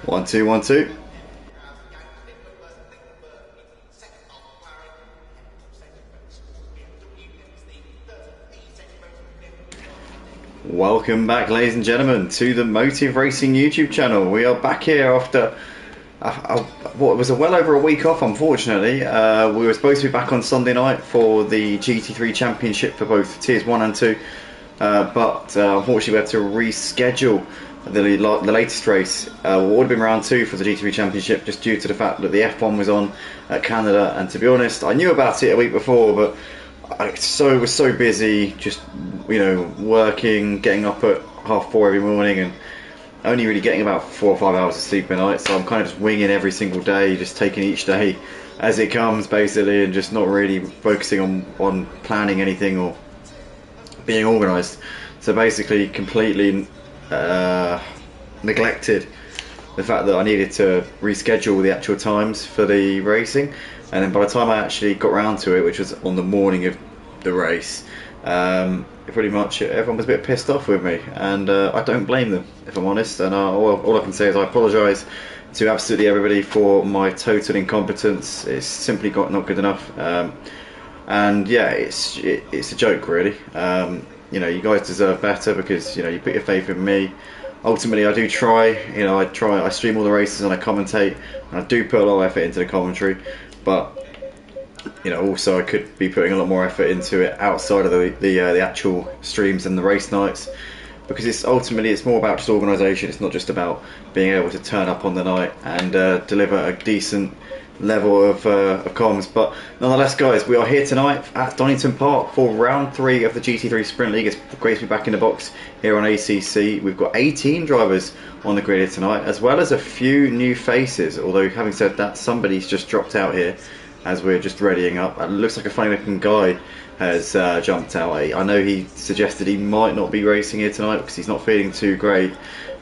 One, two, one, two. Welcome back, ladies and gentlemen, to the Motive Racing YouTube channel. We are back here after what was well over a week off, unfortunately. We were supposed to be back on Sunday night for the GT3 Championship for both Tiers 1 and 2, but unfortunately we had to reschedule the latest race. What would have been round 2 for the GT3 Championship, just due to the fact that the F1 was on at Canada, and to be honest, I knew about it a week before, but I was so busy, just working, getting up at 4:30 every morning, and only really getting about 4 or 5 hours of sleep a night. So I'm kind of just winging every single day, just taking each day as it comes, basically, and just not really focusing on planning anything or being organised. So basically, completely neglected the fact that I needed to reschedule the actual times for the racing. And then by the time I actually got round to it, which was on the morning of the race, pretty much everyone was a bit pissed off with me, and I don't blame them, if I'm honest. And all I can say is I apologise to absolutely everybody for my total incompetence. It's simply not good enough, and yeah, it's a joke, really. You guys deserve better, because you put your faith in me. Ultimately, I do try. I stream all the races and I commentate, and I do put a lot of effort into the commentary. But also I could be putting a lot more effort into it outside of the actual streams and the race nights, because it's more about just organisation. It's not just about being able to turn up on the night and deliver a decent level of comms. But nonetheless, guys, we are here tonight at Donington Park for round 3 of the GT3 Sprint League. It's great to be back in the box here on ACC. We've got 18 drivers on the grid here tonight, as well as a few new faces, although having said that, somebody's just dropped out here as we're just readying up. It looks like a funny looking guy has jumped out. I know he suggested he might not be racing here tonight because he's not feeling too great,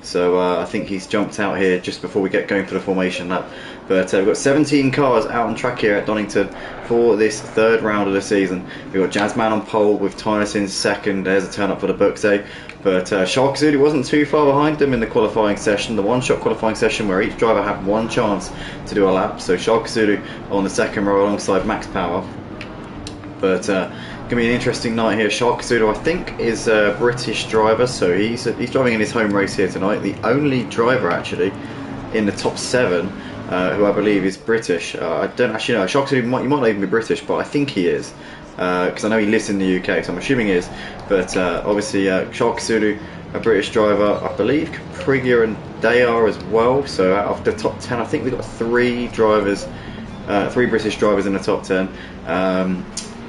so I think he's jumped out here just before we get going for the formation lap. But we've got 17 cars out on track here at Donington for this 3rd round of the season. We've got Jazzman on pole with Tynus in 2nd. There's a turn up for the books, eh? But Sharkazoo wasn't too far behind them in the qualifying session, the one-shot qualifying session where each driver had one chance to do a lap. So Sharkazoo on the 2nd row alongside Max Power. But going to be an interesting night here. Sharkazoo, I think, is a British driver, so he's driving in his home race here tonight. The only driver actually in the top 7 who I believe is British. I don't actually know. Sharkazoo, he might not even be British, but I think he is, because I know he lives in the UK, so I'm assuming he is. But obviously Sharkazoo, a British driver. I believe Caprigia and they are as well. So out of the top 10, I think we've got 3 drivers, 3 British drivers in the top 10.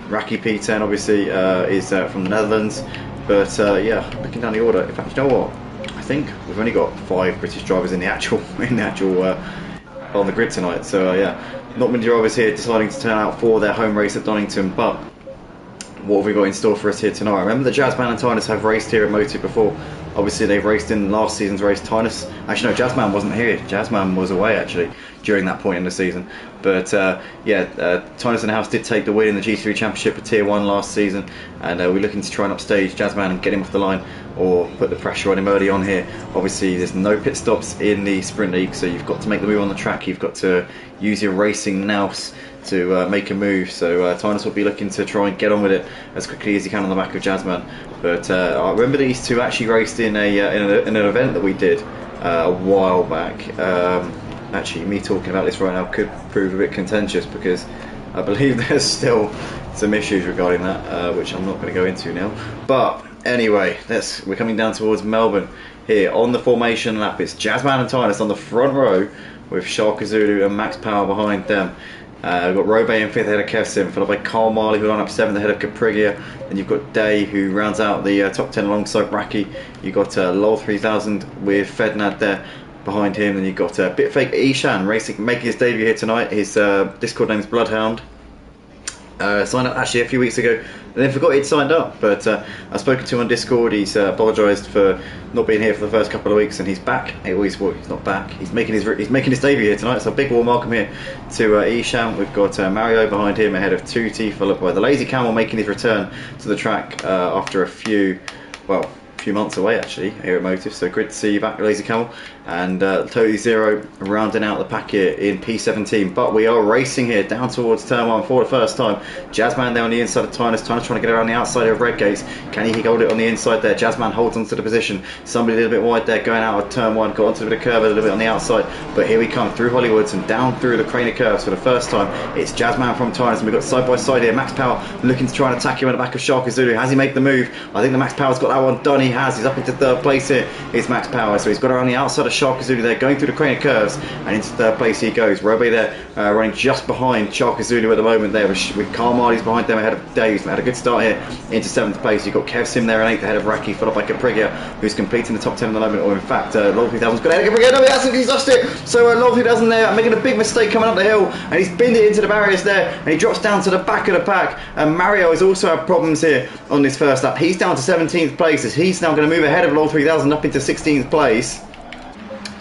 Raki P10 obviously is from the Netherlands, but yeah, looking down the order, in fact, you know what? I think we've only got 5 British drivers in the actual on the grid tonight. So yeah, not many drivers here deciding to turn out for their home race at Donington. But what have we got in store for us here tonight? Remember that Jazzman and Tynus have raced here at Motive before. Obviously they've raced in last season's race. Tynus, actually no, Jazzman wasn't here. Jazzman was away actually during that point in the season. But Tynus and House did take the win in the GT3 Championship for Tier 1 last season, and we're looking to try and upstage Jazzman and get him off the line, or put the pressure on him early on here. Obviously there's no pit stops in the Sprint League, so you've got to make the move on the track. You've got to use your racing nous to make a move. So Tynus will be looking to try and get on with it as quickly as he can on the back of Jazzman. But I remember these two actually raced in an event that we did a while back. Actually, me talking about this right now could prove a bit contentious, because I believe there's still some issues regarding that, which I'm not going to go into now. But anyway, we're coming down towards Melbourne here on the formation lap. It's Jazzman and Tynus on the front row, with Sharkazoo and Max Power behind them. We've got Robe in 5th ahead of Kevsim, followed by Carl Marley, who line up 7th ahead of Caprigia. And you've got Day, who rounds out the top 10 alongside Raki. You've got Lol 3000 with Fednad there behind him. And you've got Bitfake Ishan making his debut here tonight. His Discord name is Bloodhound. Signed up actually a few weeks ago, and then forgot he'd signed up. But I've spoken to him on Discord. He's apologised for not being here for the first couple of weeks, and he's back. He's not back. He's making his debut here tonight. So a big warm welcome here to Isham. We've got Mario behind him ahead of Tutti, followed by the Lazy Camel making his return to the track after a few months away actually here at Motive. So good to see you back, Lazy Camel. and Totally Zero rounding out the pack here in P17. But we are racing here down towards turn 1 for the first time. Jazzman there on the inside of Tynus trying to get around the outside of Redgates. Can he hold it on the inside there? Jazzman holds onto the position. Somebody a little bit wide there going out of turn 1, got onto the curve a little bit on the outside, but here we come through Hollywoods and down through the Craner curves for the first time. It's Jazzman from Tynus, and we've got side by side here Max Power looking to try and attack him at the back of Shark Zulu. Has he made the move? I think the Max Power's got that one done. He has. He's up into third place here. It's Max Power, so he's got around the outside of Shark Zulu there, going through the Craner curves, and into third place he goes. Robe there running just behind Shark Zulu at the moment there, with Carl Marley's behind them ahead of Dave. Had a good start here into 7th place. You've got Kev Sim there in 8th ahead of Raki, followed by Caprigia, who's completing the top 10 at the moment, or in fact Lord 3000's got ahead of Caprigia. No, he hasn't, he's lost it. So Lord 3000 there making a big mistake coming up the hill, and he's binned it into the barriers there, and he drops down to the back of the pack. And Mario has also had problems here on this first lap. He's down to 17th place, as he's now going to move ahead of Lord 3000 up into 16th place.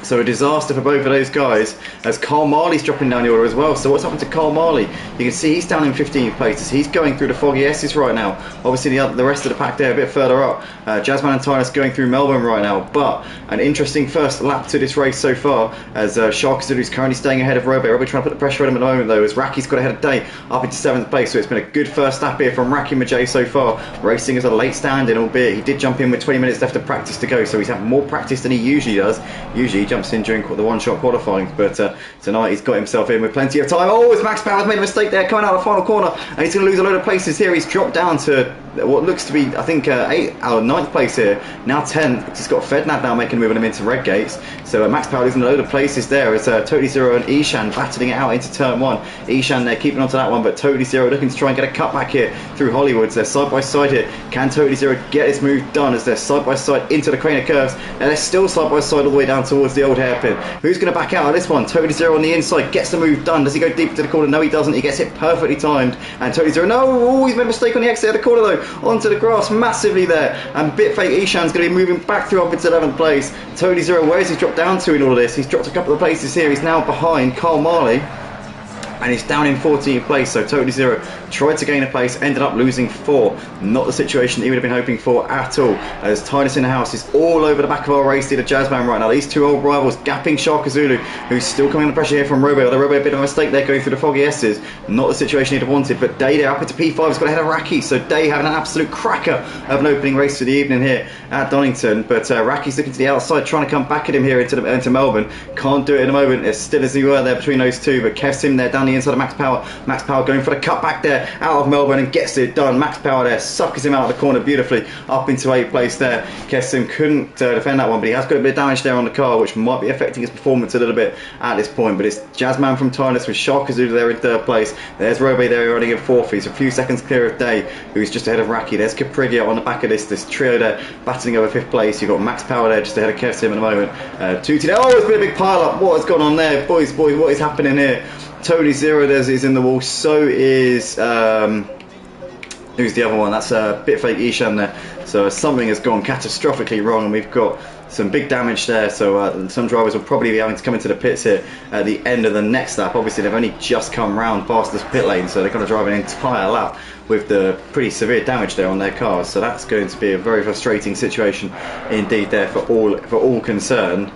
So a disaster for both of those guys, as Carl Marley's dropping down the order as well. So what's happened to Carl Marley? You can see he's down in 15th place as he's going through the foggy S's right now. Obviously the rest of the pack there a bit further up. Jazzman and Tynus going through Melbourne right now. But an interesting first lap to this race so far, as Shark Zulu's currently staying ahead of Robe. Robe trying to put the pressure on him at the moment though, as Raki's got ahead of Day up into 7th place. So it's been a good first lap here from Raki Majay so far. Racing as a late stand-in, albeit he did jump in with 20 minutes left of practice to go. So he's had more practice than he usually does. Usually he jumps in during the one-shot qualifying, but tonight he's got himself in with plenty of time. Oh, it's Max Power's made a mistake there coming out of the final corner, and he's going to lose a load of places here. He's dropped down to what looks to be, I think, 8th or 9th place here, now 10th. He's got Fednad now making a move on him into Redgates. So Max Power losing a load of places there. It's Totally Zero and Ishan battling it out into turn 1. Ishan there keeping on to that one, but Totally Zero looking to try and get a cutback here through Hollywoods. They're side by side here. Can Totally Zero get this move done as they're side by side into the Craner curves, and they're still side by side all the way down towards the old hairpin. Who's going to back out of this one? Totally Zero on the inside gets the move done. Does he go deep into the corner? No, he doesn't. He gets it perfectly timed, and Totally Zero, no, oh, he's made a mistake on the exit of the corner though, onto the grass massively there, and Bitfake Ishan's going to be moving back through up into 11th place. Totally Zero, where has he dropped down to in all of this? He's dropped a couple of places here. He's now behind Carl Marley, and he's down in 14th place. So Totally Zero tried to gain a place, ended up losing 4. Not the situation that he would have been hoping for at all, as Tynus in the house is all over the back of our race leader Jazzman right now. These two old rivals gapping Shark Zulu, who's still coming under pressure here from Robo. Although Robo a bit of a mistake there going through the foggy S's. Not the situation he'd have wanted, but Day there up into P5 has got ahead of Raki. So Day having an absolute cracker of an opening race for the evening here at Donington, but Raki's looking to the outside, trying to come back at him here into Melbourne. Can't do it in the moment, as still as he were there between those two, but Kev Sim there down the inside of Max Power. Max Power going for the cutback there out of Melbourne and gets it done. Max Power there suckers him out of the corner beautifully up into 8th place there. Kev Sim couldn't defend that one, but he has got a bit of damage there on the car, which might be affecting his performance a little bit at this point. But it's Jazzman from Tynus with Shark Zulu there in 3rd place. There's Robe there running in 4th. He's a few seconds clear of Day, who's just ahead of Raki. There's Caprigia on the back of this trio there battling over 5th place. You've got Max Power there just ahead of Kev Sim at the moment. Tutti there. Oh, it's been a big pile up. What has gone on there? Boys, what is happening here? Totally Zero is in the wall. So is who's the other one? That's Bitfake Ishan there. So something has gone catastrophically wrong, and we've got some big damage there. So some drivers will probably be having to come into the pits here at the end of the next lap. Obviously they've only just come round past this pit lane, so they're going to drive an entire lap with the pretty severe damage there on their cars. So that's going to be a very frustrating situation indeed there for all concerned.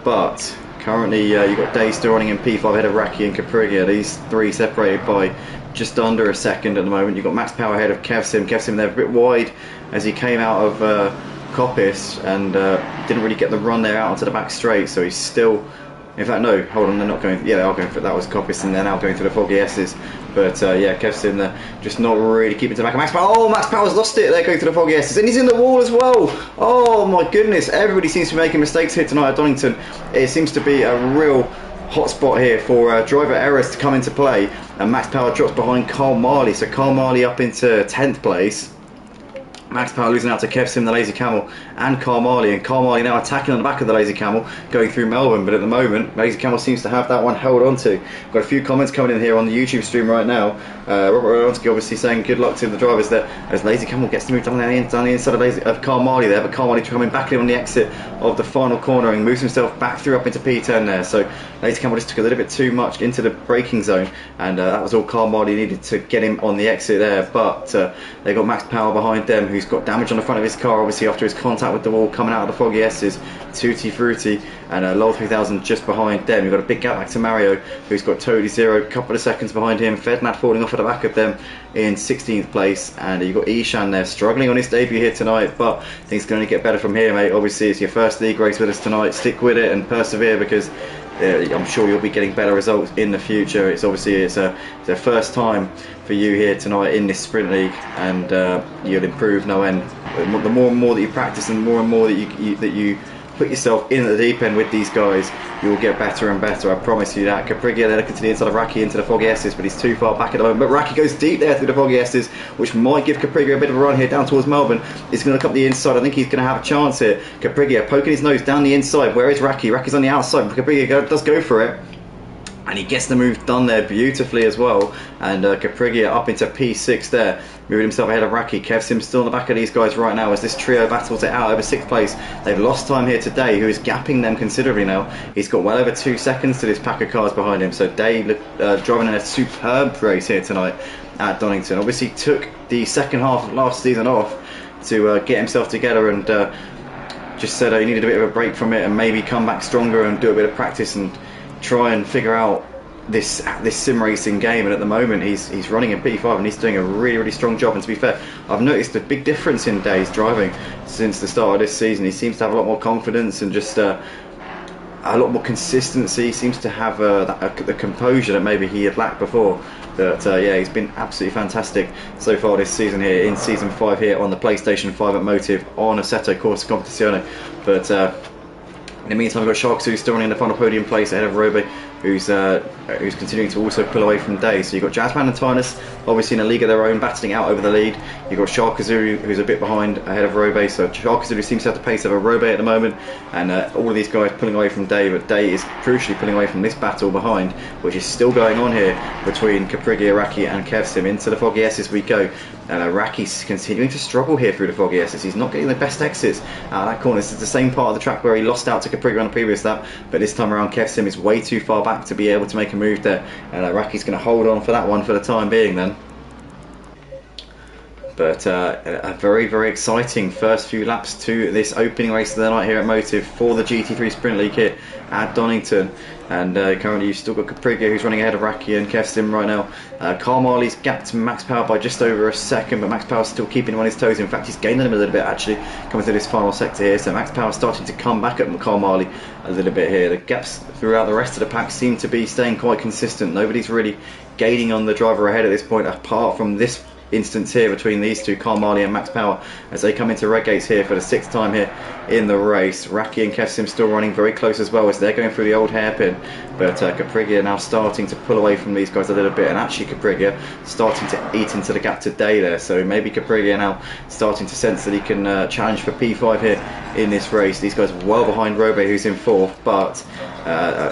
But currently you've got Day still running in P5 ahead of Raki and Caprigia. These three separated by just under a second at the moment. You've got Max Power ahead of Kev Sim. Kev Sim there a bit wide as he came out of Coppice and didn't really get the run there out onto the back straight, so he's still, in fact no, hold on, they're not going, yeah they are going for it, that was Coppice, and they're now going through the foggy S's, but yeah, Kev Sim there just not really keeping to the back of Max Power. Oh, Max Power's lost it, they're going through the foggy S's, and he's in the wall as well. Oh my goodness, everybody seems to be making mistakes here tonight at Donington. It seems to be a real hotspot here for driver errors to come into play, and Max Power drops behind Carl Marley, so Carl Marley up into 10th place. Max Power losing out to Kev Sim, the Lazy Camel, and Carl Marley, and Carl Marley now attacking on the back of the Lazy Camel, going through Melbourne, but at the moment, Lazy Camel seems to have that one held onto. Got a few comments coming in here on the YouTube stream right now. Robert Rodonsky obviously saying good luck to the drivers there, as Lazy Camel gets to move down the inside of Carl Marley there, but Carl Marley coming back in on the exit of the final corner and moves himself back through up into P10 there, so Lazy Camel just took a little bit too much into the braking zone, and that was all Carl Marley needed to get him on the exit there, but they got Max Power behind them, who's got damage on the front of his car, obviously after his contact with the wall coming out of the foggy S's. Tutti Frutti and Lol 3000 just behind them. You've got a big gap back to Mario, who's got totally zero, a couple of seconds behind him. Fednat falling off at the back of them in 16th place, and you've got Ishan there struggling on his debut here tonight, but things can only get better from here, mate. Obviously it's your first league race with us tonight. Stick with it and persevere, because I'm sure you'll be getting better results in the future. It's a first time for you here tonight in this sprint league, and you'll improve no end. The more and more that you practice, and the more that you put yourself in at the deep end with these guys, you'll get better and better, I promise you that. Capriglia, they're looking to the inside of Raki into the foggy S's, but he's too far back at the moment. But Raki goes deep there through the foggy S's, which might give Capriglia a bit of a run here down towards Melbourne. He's going to come up the inside. I think he's going to have a chance here. Capriglia poking his nose down the inside. Where is Raki? Raki's on the outside. Capriglia does go for it, and he gets the move done there beautifully as well. And Capriglia up into P6 there, moving himself ahead of Raki. Kev Sim still on the back of these guys right now as this trio battles it out over 6th place. They've lost time here to Day, who is gapping them considerably now. He's got well over 2 seconds to this pack of cars behind him. So Day driving in a superb race here tonight at Donington. Obviously took the second half of last season off to get himself together, and just said he needed a bit of a break from it and maybe come back stronger and do a bit of practice and try and figure out this sim racing game. And at the moment he's running in P5 and he's doing a really strong job. And to be fair, I've noticed a big difference in Day's driving since the start of this season. He seems to have a lot more confidence and just a lot more consistency. He seems to have the composure that maybe he had lacked before. But yeah, he's been absolutely fantastic so far this season here in season 5 here on the PlayStation 5 at Motive on Assetto Corsa Competizione. But in the meantime, we've got Sharks, who's still running in the final podium place ahead of Robe, who's continuing to also pull away from Day. So you've got Jazzman and Tynus, obviously in a league of their own, battling out over the lead. You've got Sharkazoo, who's a bit behind ahead of Robe. So Sharkazoo seems to have the pace of a Robe at the moment, and all of these guys pulling away from Day, but Day is crucially pulling away from this battle behind, which is still going on here between Capriglia, Raki and Kev Sim. Into the foggy S as we go. Raki's continuing to struggle here through the foggy S's. He's not getting the best exits out of that corner. This is the same part of the track where he lost out to Capriglia on the previous lap, but this time around Kev Sim is way too far back to be able to make a move there, and Raki's going to hold on for that one for the time being then. But a very exciting first few laps to this opening race of the night here at Motive for the GT3 Sprint League here at Donington. And currently you've still got Capriglia, who's running ahead of Raki and Kev Sim right now. Carl Marley's gapped Max Power by just over a second, but Max Power's still keeping him on his toes. In fact, he's gaining him a little bit actually coming through this final sector here. So Max Power's starting to come back at Carl Marley a little bit here. The gaps throughout the rest of the pack seem to be staying quite consistent. Nobody's really gaining on the driver ahead at this point, apart from this instance here between these two, Carl Marley and Max Power, as they come into red gates here for the 6th time here in the race. Raki and Kev Sim still running very close as well as they're going through the old hairpin, but Capriglia now starting to pull away from these guys a little bit, and actually Capriglia starting to eat into the gap today there. So maybe Capriglia now starting to sense that he can challenge for P5 here in this race. These guys are well behind Robe, who's in 4th, but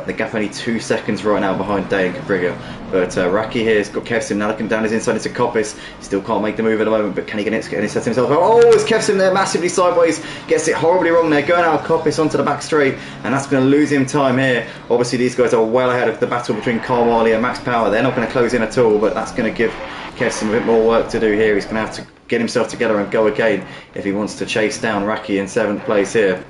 the gap only 2 seconds right now behind Day and Capriglia. But Raki here has got Kev Sim now looking down his inside into Coppice. Still can't make the move at the moment, but can he get it? He sets himself up. Oh, it's Kev Sim there massively sideways, gets it horribly wrong there, going out of Coppice onto the back straight, and that's going to lose him time here. Obviously these guys are well ahead of the battle between Carl Marley and Max Power. They're not going to close in at all, but that's going to give Kev Sim a bit more work to do here. He's going to have to get himself together and go again if he wants to chase down Raki in 7th place here.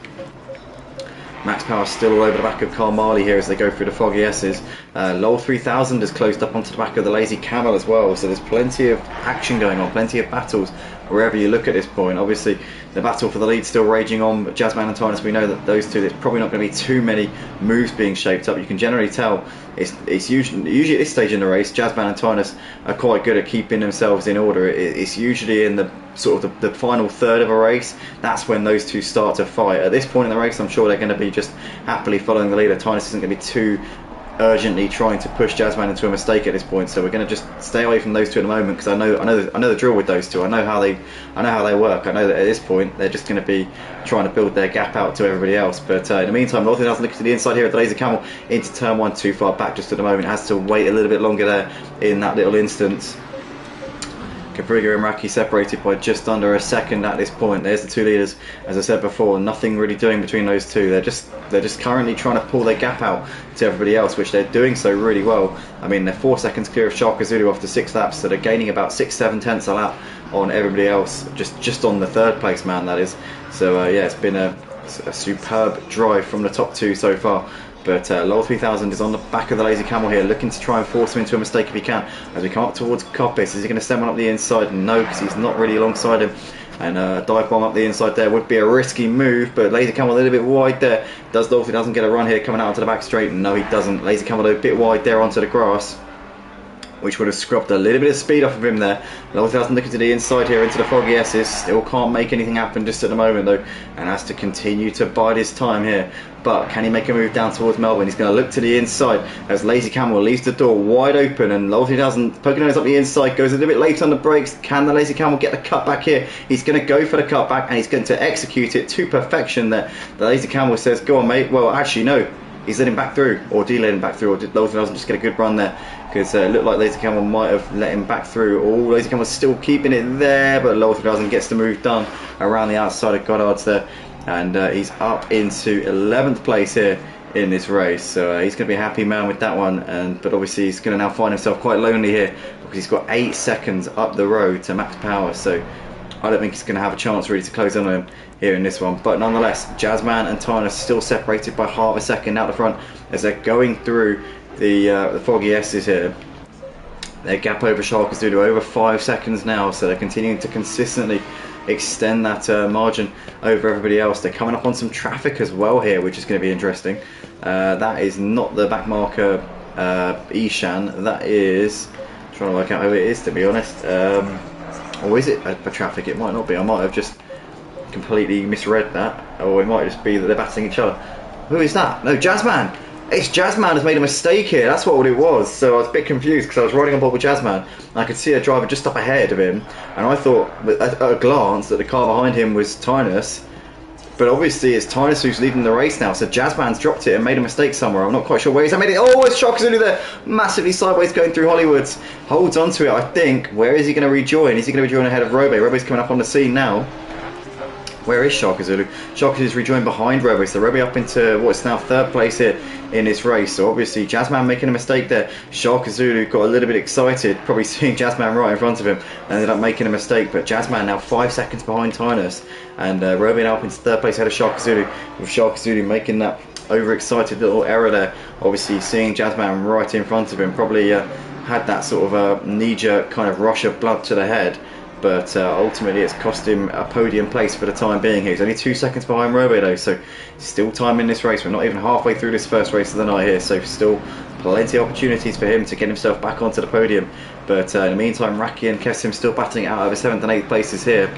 Max Power still all over the back of Carl Marley here as they go through the foggy S's. Lol 3000 has closed up onto the back of the Lazy Camel as well, so there's plenty of action going on, plenty of battles wherever you look at this point. Obviously the battle for the lead still raging on, but Jazzman and Tynus, we know that those two, there's probably not going to be too many moves being shaped up. You can generally tell it's usually at this stage in the race, Jazzman and Tynus are quite good at keeping themselves in order. It's usually in the sort of the final third of a race, that's when those two start to fight. At this point in the race, I'm sure they're going to be just happily following the leader. Tynus isn't going to be too urgently trying to push Jazzman into a mistake at this point, so we're going to just stay away from those two at the moment, because I know the drill with those two. I know how they work. I know that at this point they're just going to be trying to build their gap out to everybody else. But in the meantime, Northern has looking to the inside here at the Laser Camel into turn 1, too far back just at the moment. Has to wait a little bit longer there in that little instance. Capriga and Raki separated by just under a second at this point. There's the two leaders. As I said before, nothing really doing between those two. They're just currently trying to pull their gap out to everybody else, which they're doing so really well. I mean, they're 4 seconds clear of Shaka Zulu after 6 laps, so they're gaining about 6-7 tenths a lap on everybody else, just on the third place man, that is. So yeah, it's been a superb drive from the top two so far. But Lowell 3000 is on the back of the Lazy Camel here, looking to try and force him into a mistake if he can. As we come up towards Coppice, is he going to send one up the inside? No, because he's not really alongside him. And dive bomb up the inside there would be a risky move, but Lazy Camel a little bit wide there. Does Lowell 3000 get a run here coming out onto the back straight? No, he doesn't. Lazy Camel though, a bit wide there onto the grass, which would have scrubbed a little bit of speed off of him there. Lowell 3000 looking to the inside here into the Foggy S's. Still can't make anything happen just at the moment though, and has to continue to bide his time here. But can he make a move down towards Melbourne? He's going to look to the inside as Lazy Camel leaves the door wide open, and Lowell 3000 poking nose up the inside, goes a little bit late on the brakes. Can the Lazy Camel get the cutback here? He's going to go for the cutback, and he's going to execute it to perfection there. The Lazy Camel says, go on mate. Well, actually no, he's letting back through, or delaying back through, or did Lowell 3000 just get a good run there? Because it looked like Lazy Camel might have let him back through. Oh, Lazy Camel's still keeping it there, but Lowell 3000 gets the move done around the outside of Goddard's there, and he's up into 11th place here in this race. So he's going to be a happy man with that one, but obviously he's going to now find himself quite lonely here because he's got 8 seconds up the road to max power. So I don't think he's going to have a chance really to close on him here in this one. But nonetheless, Jazzman and Tyner still separated by half a second out the front as they're going through the Foggy S's here. Their gap over Shark is due to over 5 seconds now, so they're continuing to consistently extend that margin over everybody else. They're coming up on some traffic as well here, which is going to be interesting. That is not the back marker Ishan. That is, I'm trying to work out who it is, to be honest. Or is it for traffic? It might not be. I might have just completely misread that, or it might just be that they're battling each other. Who is that? No, Jazzman. It's Jazzman has made a mistake here. That's what it was. So I was a bit confused because I was riding on board with Jazzman and I could see a driver just up ahead of him, and I thought at a glance that the car behind him was Tynus, but obviously it's Tynus who's leading the race now. So Jazzman's dropped it and made a mistake somewhere. I'm not quite sure where he's made it. Oh, it's Shark Zulu there, massively sideways going through Hollywoods. Holds onto it, I think. Where is he going to rejoin? Is he going to rejoin ahead of Robe? Robe's coming up on the scene now. Where is Shark Zulu? Shark Zulu's rejoined behind Robe, so Robe up into what's now 3rd place here in this race. So obviously Jazzman making a mistake there. Shark Zulu got a little bit excited, probably seeing Jazzman right in front of him, and ended up making a mistake. But Jazzman now 5 seconds behind Tynus, and Robe now up into 3rd place ahead of Shark Zulu, with Shark Zulu making that overexcited little error there. Obviously seeing Jazzman right in front of him, probably had that sort of knee-jerk kind of rush of blood to the head. But ultimately it's cost him a podium place for the time being here. He's only 2 seconds behind Robe though, so still time in this race. We're not even halfway through this first race of the night here, so still plenty of opportunities for him to get himself back onto the podium. But in the meantime, Raki and Kessim still battling out over 7th and 8th places here.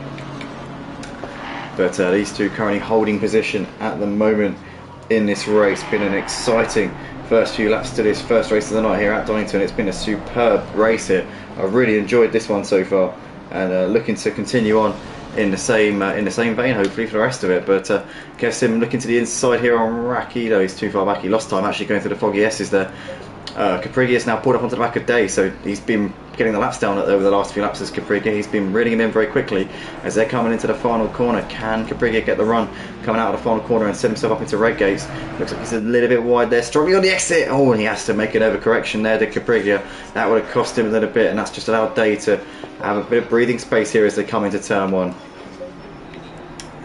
But these two currently holding position at the moment in this race. Been an exciting first few laps to this first race of the night here at Donington. It's been a superb race here. I've really enjoyed this one so far, and looking to continue on in the same vein hopefully for the rest of it. But Kessim looking to the inside here on Raki, though he's too far back. He lost time actually going through the Foggy S's there. Capriga is now pulled up onto the back of Day, so he's been getting the laps down over the last few laps as Capriga. He's been reeling him in very quickly as they're coming into the final corner. Can Capriga get the run coming out of the final corner and set himself up into red gates? Looks like he's a little bit wide there, struggling on the exit. Oh, and he has to make an overcorrection there to Capriga. That would have cost him a little bit, and that's just allowed Day to have a bit of breathing space here as they come into turn 1.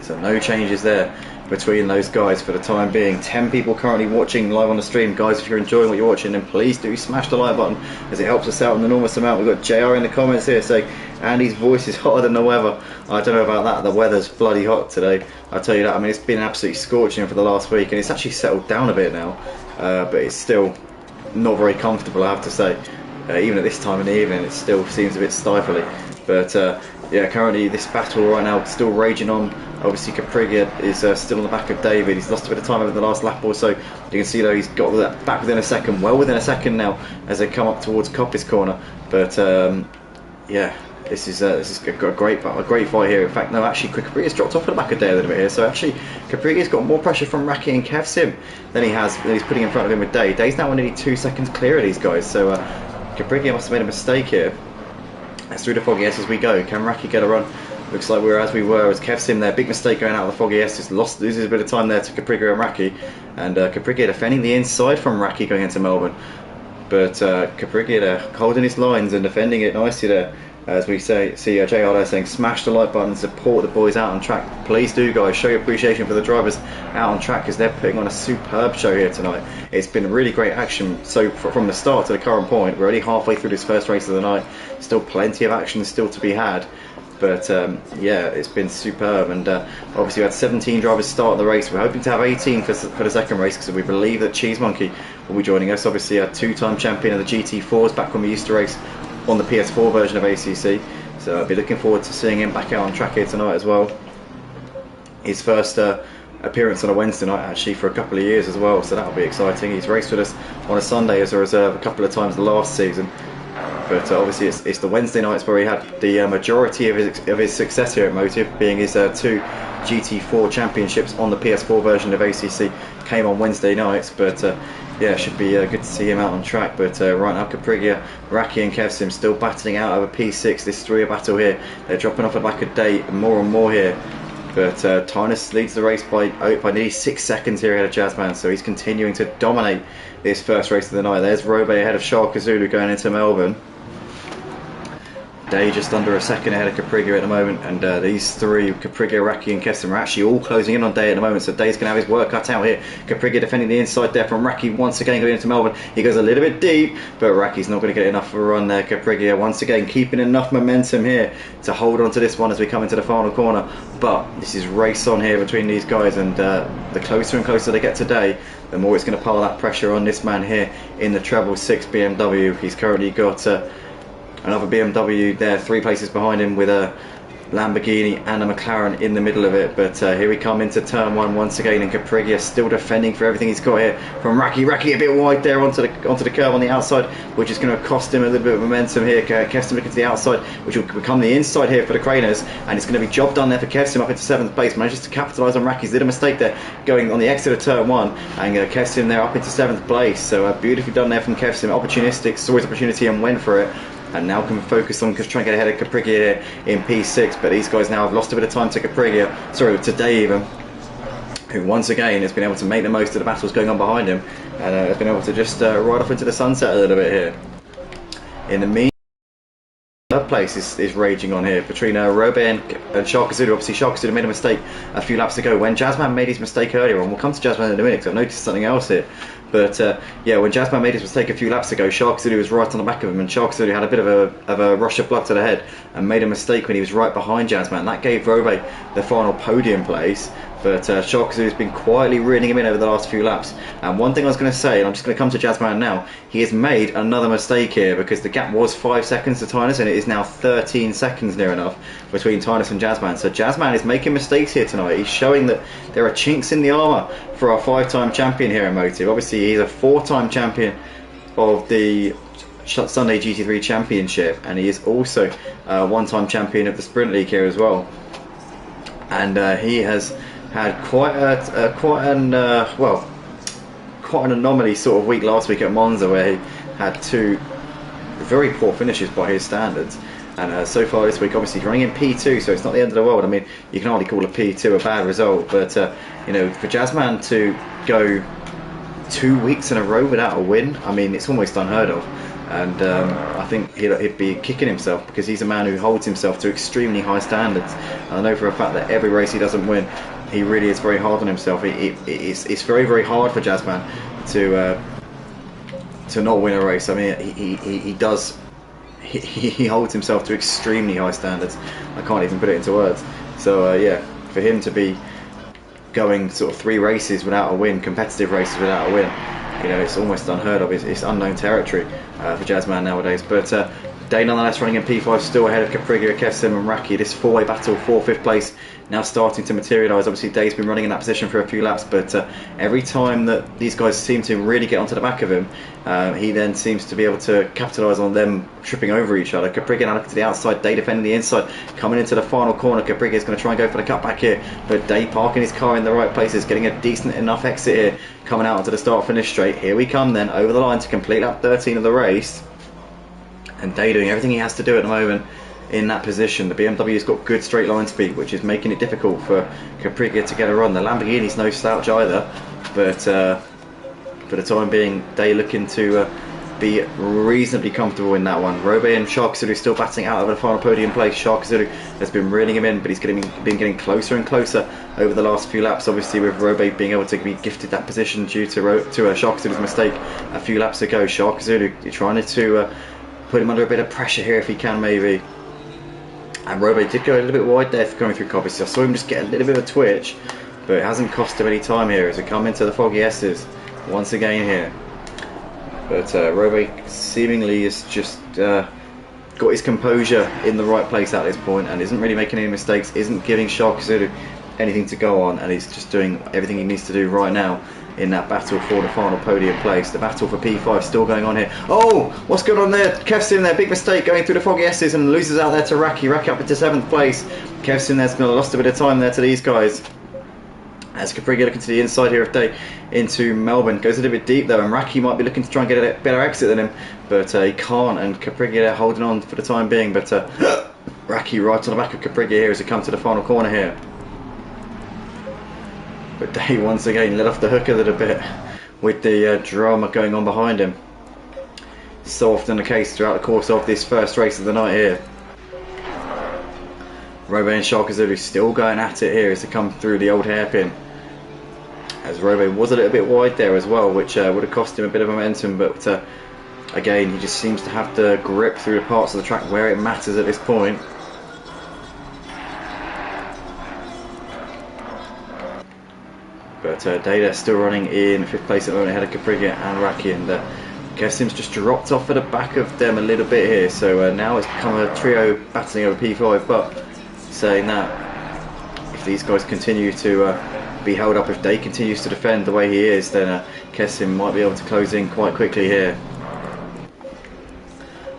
So no changes there between those guys for the time being. 10 people currently watching live on the stream. Guys, if you're enjoying what you're watching, then please do smash the like button as it helps us out an enormous amount. We've got JR in the comments here saying Andy's voice is hotter than the weather. I don't know about that. The weather's bloody hot today, I'll tell you that. I mean, it's been absolutely scorching for the last week, and it's actually settled down a bit now, but it's still not very comfortable, I have to say. Even at this time in the evening, it still seems a bit stifling. But yeah, currently this battle right now still raging on. Obviously Capriga is still on the back of David. He's lost a bit of time over the last lap or so. You can see though he's got that back within a second, well within a second now as they come up towards Coppice corner. But yeah, this is a great fight here. In fact, no, actually Capriga's dropped off at the back of Day a little bit here. So actually Capriga's got more pressure from Raki and Kev Sim than he's putting in front of him with Day. Day's now nearly 2 seconds clear of these guys. So Capriga must have made a mistake here. As through the foggy S as we go. Can Raki get a run? Looks like we're as we were as Kev Sim there. Big mistake going out of the foggy S. Just loses a bit of time there to Capriga and Raki. And Capriga defending the inside from Raki going into Melbourne. But Capriga there holding his lines and defending it nicely there. As we see JR there saying, smash the like button and support the boys out on track. Please do, guys. Show your appreciation for the drivers out on track because they're putting on a superb show here tonight. It's been really great action. So from the start to the current point, we're only halfway through this first race of the night. Still plenty of action still to be had. But yeah, it's been superb. And obviously we had 17 drivers start the race. We're hoping to have 18 for the second race because we believe that Cheese Monkey will be joining us. Obviously a two-time champion of the GT4s back when we used to race on the PS4 version of ACC, so I'll be looking forward to seeing him back out on track here tonight as well. His first appearance on a Wednesday night actually for a couple of years as well, so that'll be exciting. He's raced with us on a Sunday as a reserve a couple of times last season, but obviously it's the Wednesday nights where he had the majority of his success here at Motive, being his two GT4 championships on the PS4 version of ACC came on Wednesday nights. But yeah, should be good to see him out on track. But right now Capriga, Raki and Kev Sim still battling out over P6. This three-year battle here, they're dropping off at like a day more and more here. But Tynus leads the race by nearly 6 seconds here ahead of Jazzman, so he's continuing to dominate this first race of the night. There's Robe ahead of Shark Zulu going into Melbourne. Day just under a second ahead of Capriga at the moment, and these three, Capriga, Raki and Kev Sim, are actually all closing in on Day at the moment, so Day's going to have his work cut out here. Capriga defending the inside there from Raki once again going into Melbourne. He goes a little bit deep, but Raki's not going to get enough of a run there. Capriga once again keeping enough momentum here to hold on to this one as we come into the final corner. But this is race on here between these guys, and the closer and closer they get to Day, the more it's going to pile that pressure on this man here in the treble 6 BMW. He's currently got another BMW there 3 places behind him with a Lamborghini and a McLaren in the middle of it. But here we come into turn 1 once again, and Capriga still defending for everything he's got here from Raki. Raki a bit wide there onto the curve on the outside, which is going to cost him a little bit of momentum here. Kev Sim looking to the outside, which will become the inside here for the Craners, and it's going to be job done there for Kev Sim up into 7th place. Manages to capitalise on Raki's little mistake there going on the exit of turn 1, and Kev Sim there up into 7th place. So beautifully done there from Kev Sim. Opportunistic, saw his opportunity and went for it. And now can focus on trying to get ahead of Capriga here in P6, but these guys now have lost a bit of time to Capriga, sorry, to Day even, who once again has been able to make the most of the battles going on behind him, and has been able to just ride off into the sunset a little bit here. In the meantime, third place is raging on here between Robe and Sharkazulu. Obviously Sharkazulu made a mistake a few laps ago when Jazzman made his mistake earlier on. We'll come to Jazzman in a minute because I've noticed something else here. But yeah, when Jazzman made his mistake a few laps ago, Sharkazulu was right on the back of him, and Sharkazulu had a bit of a rush of blood to the head and made a mistake when he was right behind Jazzman. That gave Robe the final podium place. But Sharkazulu has been quietly reeling him in over the last few laps. And one thing I was going to say, and I'm just going to come to Jazzman now, he has made another mistake here because the gap was 5 seconds to Tynus, and it is now 13 seconds near enough between Tynus and Jazzman. So Jazzman is making mistakes here tonight. He's showing that there are chinks in the armour for our 5-time champion here in Motive. Obviously he's a 4-time champion of the Sunday GT3 Championship, and he is also a 1-time champion of the Sprint League here as well. And he has had quite an anomaly sort of week last week at Monza, where he had 2 very poor finishes by his standards. And so far this week, obviously he's running in P2, so it's not the end of the world. I mean, you can hardly call a P2 a bad result, but you know, for Jazzman to go 2 weeks in a row without a win, I mean, it's almost unheard of. And I think he'd be kicking himself, because he's a man who holds himself to extremely high standards. And I know for a fact that every race he doesn't win, he really is very hard on himself. It's very, very hard for Jazzman to not win a race. I mean, he does. He holds himself to extremely high standards. I can't even put it into words. So yeah, for him to be going sort of 3 races without a win, competitive races without a win, you know, it's almost unheard of. It's unknown territory for Jazzman nowadays. But Day nonetheless running in P5, still ahead of Capriga, Kev Sim and Raki. This 4-way battle for 5th place now starting to materialise. Obviously Day's been running in that position for a few laps, but every time that these guys seem to really get onto the back of him, he then seems to be able to capitalise on them tripping over each other. Capriga now looking to the outside, Day defending the inside, coming into the final corner. Capriga is going to try and go for the cutback here, but Day parking his car in the right places, getting a decent enough exit here, coming out onto the start-finish straight. Here we come then, over the line to complete lap 13 of the race. And Day doing everything he has to do at the moment in that position. The BMW's got good straight line speed, which is making it difficult for Capriga to get a run. The Lamborghini's no slouch either, but for the time being, they looking to be reasonably comfortable in that one. Robe and Shark Zulu still batting out of the final podium place. Shark Zulu has been reeling him in, but he's been getting closer and closer over the last few laps. Obviously, with Robe being able to be gifted that position due to Shark Zulu's mistake a few laps ago. Shark Zulu trying to put him under a bit of pressure here if he can, maybe. And Robe did go a little bit wide there for coming through Coppice. I saw him just get a little bit of a twitch, but it hasn't cost him any time here as we come into the foggy S's once again here. But Robe seemingly has just got his composure in the right place at this point and isn't really making any mistakes, isn't giving Shark Zulu anything to go on, and he's just doing everything he needs to do right now in that battle for the final podium place. The battle for P5 still going on here. Oh, what's going on there? Kev's in there, big mistake going through the foggy S's and loses out there to Raki. Raki up into 7th place. Kev's in there's lost a bit of time there to these guys. As Capriga looking to the inside here of day into Melbourne. Goes a little bit deep though, and Raki might be looking to try and get a better exit than him, but he can't, and Capriga there holding on for the time being, but Raki right on the back of Capriga here as we come to the final corner here. But Day once again let off the hook a little bit with the drama going on behind him. So often the case throughout the course of this first race of the night here. Robe and Shark Zulu still going at it here as they come through the old hairpin. As Robe was a little bit wide there as well, which would have cost him a bit of momentum, but again, he just seems to have the grip through the parts of the track where it matters at this point. But Data still running in 5th place at the moment ahead of Capriga and Raki, and Kessim's just dropped off at the back of them a little bit here, so now it's become a trio battling over P5, but saying that if these guys continue to be held up, if Day continues to defend the way he is, then Kessim might be able to close in quite quickly here.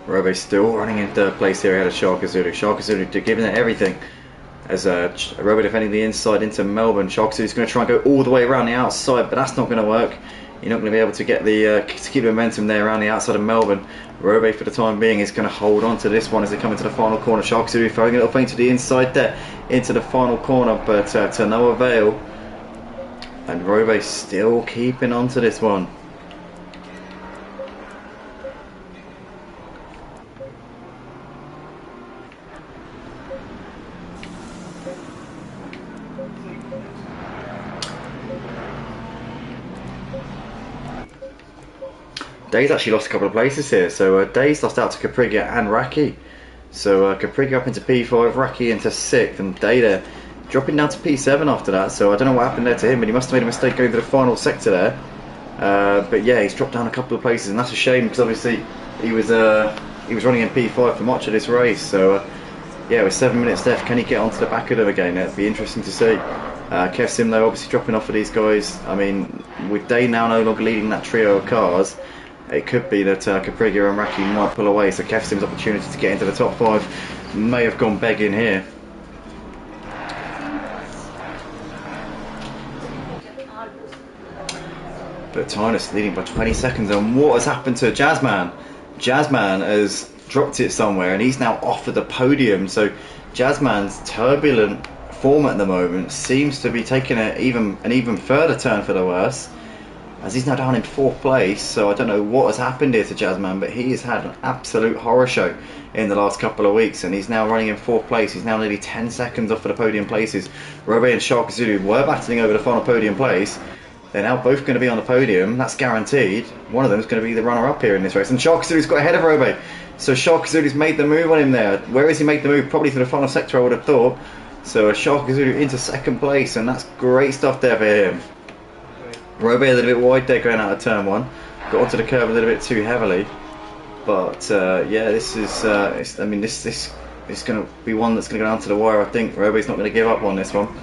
Robe still running in 3rd place here ahead of Shark Zulu. Shark Zulu giving it everything as Robe defending the inside into Melbourne. Shark Zulu's going to try and go all the way around the outside, but that's not going to work. You're not going to be able to get the to keep the momentum there around the outside of Melbourne. Robe for the time being is going to hold on to this one as they come into the final corner. Shark Zulu throwing a little feint to the inside there into the final corner, but to no avail. And Robe still keeping on to this one. Day's actually lost a couple of places here, so Day's lost out to Capriga and Raki. So Capriga up into P5, Raki into 6th, and Day there dropping down to P7 after that. So I don't know what happened there to him, but he must have made a mistake going to the final sector there. But yeah, he's dropped down a couple of places, and that's a shame because obviously he was running in P5 for much of this race. So yeah, with 7 minutes left, can he get onto the back of them again? That'd be interesting to see. Kessim though obviously dropping off for these guys. I mean, with Day now no longer leading that trio of cars, it could be that Capriga and Raki might pull away, so Kessim's opportunity to get into the top 5 may have gone begging here. But Tynus leading by 20 seconds, and what has happened to Jazzman? Jazzman has dropped it somewhere and he's now off of the podium, so Jazzman's turbulent form at the moment seems to be taking an even further turn for the worse, as he's now down in 4th place. So I don't know what has happened here to Jazzman, but he has had an absolute horror show in the last couple of weeks, and he's now running in 4th place. He's now nearly 10 seconds off of the podium places. Robe and Shark Zulu were battling over the final podium place. They're now both going to be on the podium, that's guaranteed. One of them is going to be the runner-up here in this race, and Shark Zulu's got ahead of Robe. So Shark Zulu's made the move on him there. Where has he made the move? Probably to the final sector, I would have thought. So Shark Zulu into 2nd place, and that's great stuff there for him. Robe a little bit wide there going out of turn 1. Got onto the curb a little bit too heavily. But yeah, this is this is going to be one that's going to go down to the wire. I think Robe's not going to give up on this one.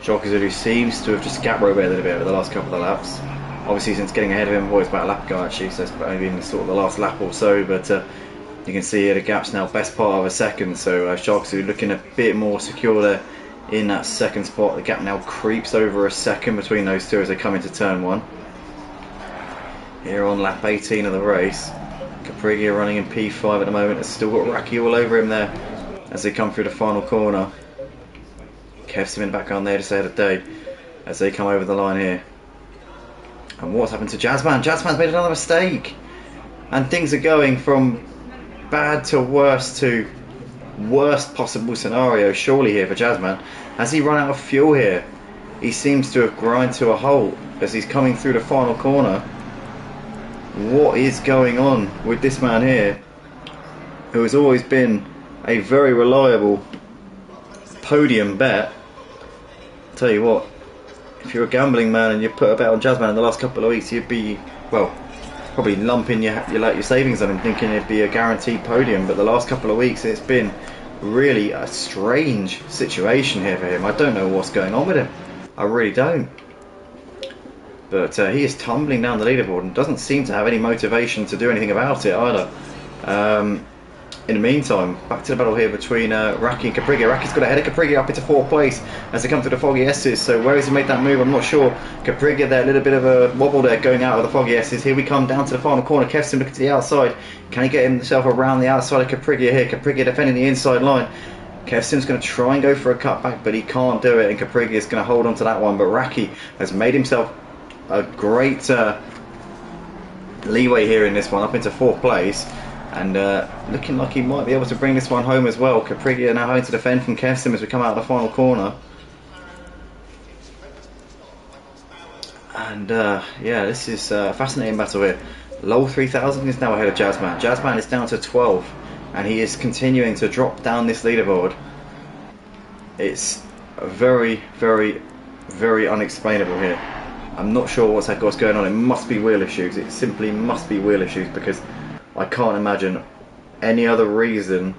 Zulu seems to have just gap robe a little bit over the last couple of laps. Obviously, since getting ahead of him, it's about a lap ago actually, so it's only been sort of the last lap or so. But you can see here the gap's now best part of a second. So Zulu looking a bit more secure there in that second spot. The gap now creeps over a second between those two as they come into turn 1. Here on lap 18 of the race, Capriglia running in P5 at the moment. Has still got Raki all over him there as they come through the final corner. Kev's in the background there just ahead of Day as they come over the line here. And what's happened to Jazzman? Jazzman's made another mistake, and things are going from bad to worst possible scenario surely here for Jazzman. Has he run out of fuel here? He seems to have grind to a halt as he's coming through the final corner. What is going on with this man here, who has always been a very reliable podium bet? I'll tell you what, if you're a gambling man and you put a bet on Jazzman in the last couple of weeks, you'd be, well, probably lumping your savings on him, thinking it'd be a guaranteed podium. But the last couple of weeks, it's been really a strange situation here for him. I don't know what's going on with him. I really don't. But he is tumbling down the leaderboard and doesn't seem to have any motivation to do anything about it either. In the meantime, back to the battle here between Raki and Capriglia. Raki's got ahead of Capriglia up into 4th place as they come through the foggy S's. So where has he made that move? I'm not sure. Capriglia there, a little bit of a wobble there going out of the foggy S's. Here we come down to the final corner. Kevson looking to the outside. Can he get himself around the outside of Capriglia here? Capriglia defending the inside line. Kevson's going to try and go for a cutback, but he can't do it, and Capriglia is going to hold on to that one. But Raki has made himself a great leeway here in this one, up into 4th place, and looking like he might be able to bring this one home as well. Capriglia now having to defend from Kevson as we come out of the final corner. And yeah, this is a fascinating battle here. Lowell 3000 is now ahead of Jazzman. Jazzman is down to 12, and he is continuing to drop down this leaderboard. It's very, very, very unexplainable here. I'm not sure what's going on. It must be wheel issues. It simply must be wheel issues, because I can't imagine any other reason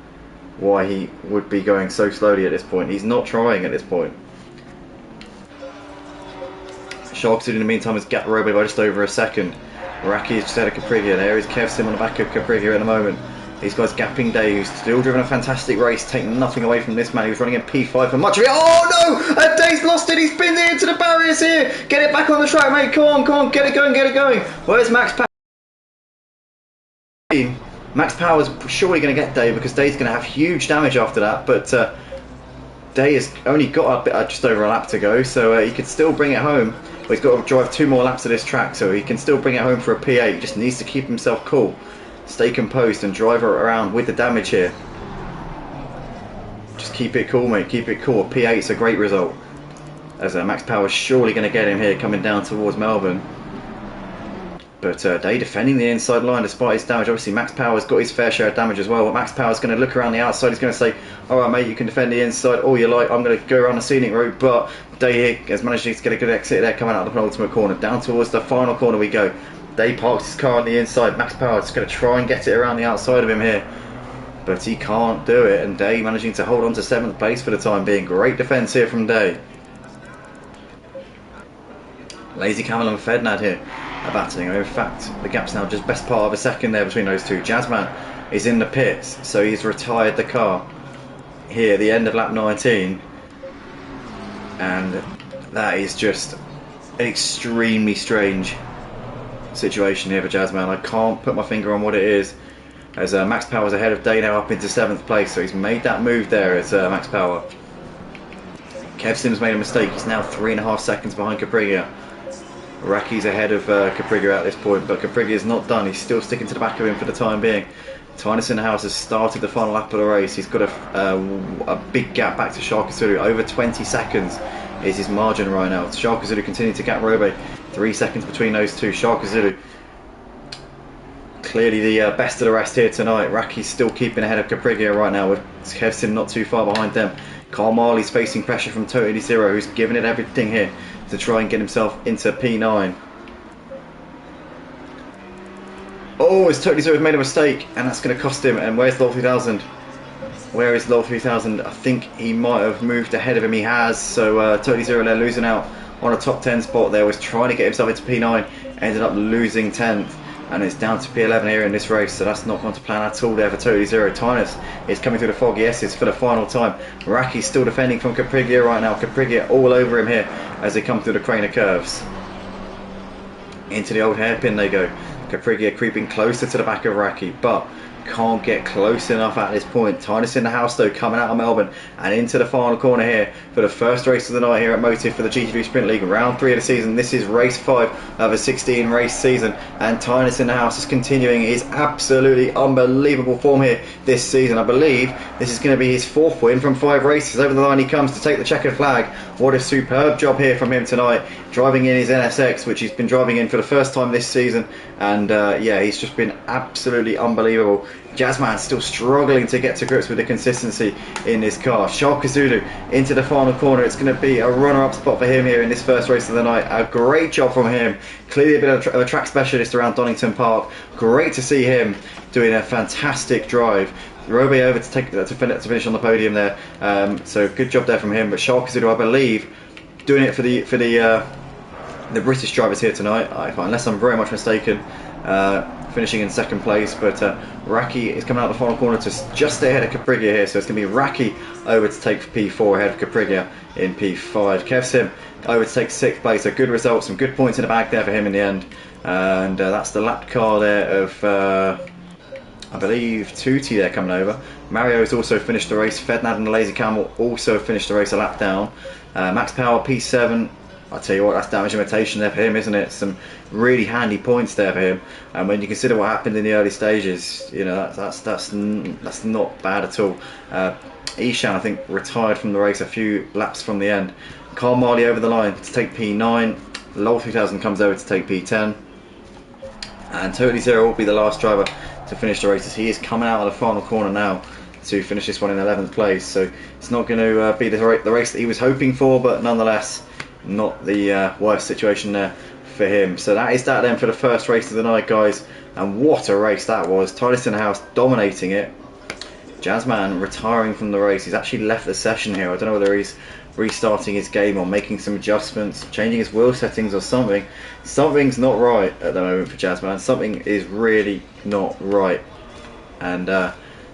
why he would be going so slowly at this point. He's not trying at this point. Sharks in the meantime has gapped Robe by just over a second. Raki is just ahead of Capriglia. There is Kev Sim on the back of Capriglia at the moment. These guys gapping Day, who's still driven a fantastic race, taking nothing away from this man who's running in P5 for much of it. Oh no! And Day's lost it. He's pinned it into the barriers here. Get it back on the track, mate. Come on, get it going. Where's Max Power? Max Power's surely going to get Day, because Day's going to have huge damage after that. But Day has only got a bit, just over a lap to go, so he could still bring it home. Well, he's got to drive 2 more laps of this track, so he can still bring it home for a P8. He just needs to keep himself cool. Stay composed and drive her around with the damage here. Just keep it cool, mate. Keep it cool. A P8's a great result, as Max Power's surely going to get him here coming down towards Melbourne. But Day defending the inside line despite his damage. Obviously Max Power's got his fair share of damage as well. But Max Power's going to look around the outside. He's going to say, alright mate, you can defend the inside all you like. I'm going to go around the scenic route. But Day here has managed to get a good exit there, coming out of the penultimate corner. Down towards the final corner we go. Day parks his car on the inside. Max Power is going to try and get it around the outside of him here, but he can't do it, and Day managing to hold on to 7th place for the time being. Great defence here from Day. Lazy Camel and Fednad here are battling. In fact, the gap's now just best part of a second there between those two. Jazzman is in the pits, so he's retired the car here at the end of lap 19, and that is just extremely strange situation here for Jazzman. I can't put my finger on what it is, as Max Power's ahead of Day now up into 7th place, so he's made that move there as Max Power. Kev Sim's made a mistake. He's now 3.5 seconds behind Capriglia. Raki's ahead of Capriglia at this point, but Capriglia's not done. He's still sticking to the back of him for the time being. Tynerson House has started the final lap of the race. He's got a big gap back to Sharkazulu. Over 20 seconds is his margin right now. Sharkazulu continuing to gap Robe. 3 seconds between those two. Sharkazulu clearly the best of the rest here tonight. Raki's still keeping ahead of Capriglia right now, with Kevson not too far behind them. Carl Marley's facing pressure from Totally Zero, who's giving it everything here to try and get himself into P9. Oh, it's Totally Zero's made a mistake, and that's going to cost him. And where's the 3000? Where is Lol 3000? I think he might have moved ahead of him. He has. So Totally Zero there losing out on a top 10 spot there. Was trying to get himself into P9. Ended up losing 10th. And it's down to P11 here in this race. So that's not going to plan at all there for Totally Zero. Tynus is coming through the foggy S's for the final time. Raki's still defending from Capriglia right now. Capriglia all over him here as they come through the crane of curves. Into the old hairpin they go. Capriglia creeping closer to the back of Raki, but can't get close enough at this point. Tynus in the house though, coming out of Melbourne and into the final corner here for the first race of the night here at Motive for the GT3 Sprint League, round 3 of the season. This is race 5 of a 16 race season, and Tynus in the house is continuing his absolutely unbelievable form here this season. I believe this is going to be his 4th win from 5 races. Over the line he comes to take the checkered flag. What a superb job here from him tonight, driving in his NSX, which he's been driving in for the first time this season, and yeah, he's just been absolutely unbelievable. Jazzman still struggling to get to grips with the consistency in his car. Shark Zulu into the final corner. It's going to be a runner-up spot for him here in this first race of the night. A great job from him. Clearly a bit of a track specialist around Donington Park. Great to see him doing a fantastic drive. Roby over to finish on the podium there. So good job there from him. But Shark Zulu, I believe, doing it for the British drivers here tonight, unless I'm very much mistaken. Finishing in 2nd place, but Raki is coming out the final corner to just ahead of Capriglia here, so it's going to be Raki over to take P4 ahead of Capriglia in P5. Kev Sim over to take 6th place, so good results, some good points in the bag there for him in the end, and that's the lap car there of I believe Tutti there coming over. Mario's also finished the race. Fednad and the Lazy Camel also finished the race a lap down. Max Power P7. I tell you what, that's damage imitation there for him, isn't it? Some really handy points there for him. And when you consider what happened in the early stages, you know, that's not bad at all. Ishan, I think, retired from the race a few laps from the end. Carl Marley over the line to take P9. Lol 3000 comes over to take P10. And Totally Zero will be the last driver to finish the race, as he is coming out of the final corner now to finish this one in 11th place. So it's not going to be the race that he was hoping for, but nonetheless, not the worst situation there for him. So that is that then for the first race of the night, guys, and what a race that was. Tynus in the house dominating it. Jazzman retiring from the race. He's actually left the session here. I don't know whether he's restarting his game or making some adjustments, changing his wheel settings or something. Something's not right at the moment for Jazzman. Something is really not right, and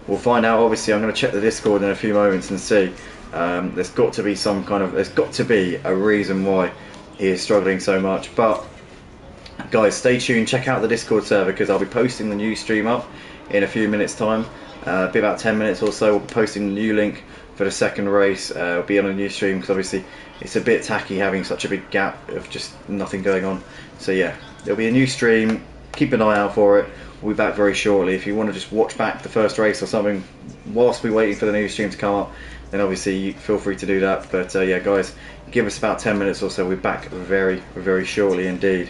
we'll find out. Obviously, I'm going to check the Discord in a few moments and see. There's got to be a reason why he is struggling so much. But guys, stay tuned, check out the Discord server, because I'll be posting the new stream up in a few minutes time. Be about 10 minutes or so. We'll be posting the new link for the second race. It'll be on a new stream, because obviously it's a bit tacky having such a big gap of just nothing going on. So yeah, there'll be a new stream. Keep an eye out for it. We'll be back very shortly. If you want to just watch back the first race or something whilst we're waiting for the new stream to come up, then obviously feel free to do that. But yeah, guys, give us about 10 minutes or so. We're back very, very shortly indeed.